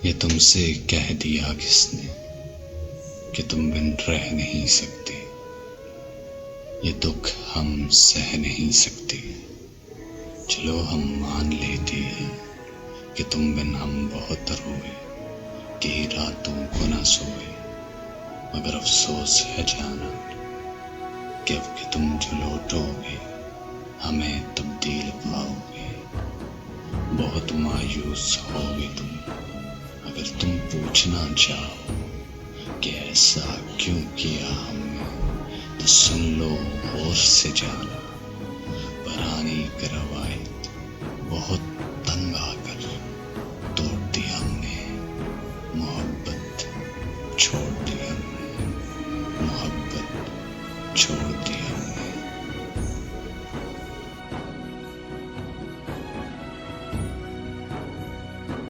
ये तुमसे कह दिया किसने कि तुम बिन रह नहीं सकते। ये दुख हम सह नहीं सकते। चलो हम मान लेते हैं कि तुम बिन हम बहुत रोए, कि रातों को न सोए। मगर अफसोस है जाना कि अब कि तुम जो लौटोगे हमें तब्दील पाओगे। बहुत मायूस होगे तुम अगर तुम पूछना चाहो कि ऐसा क्यों किया हमने। तो सुन लो गौर से जाना, पुरानी रवायत बहुत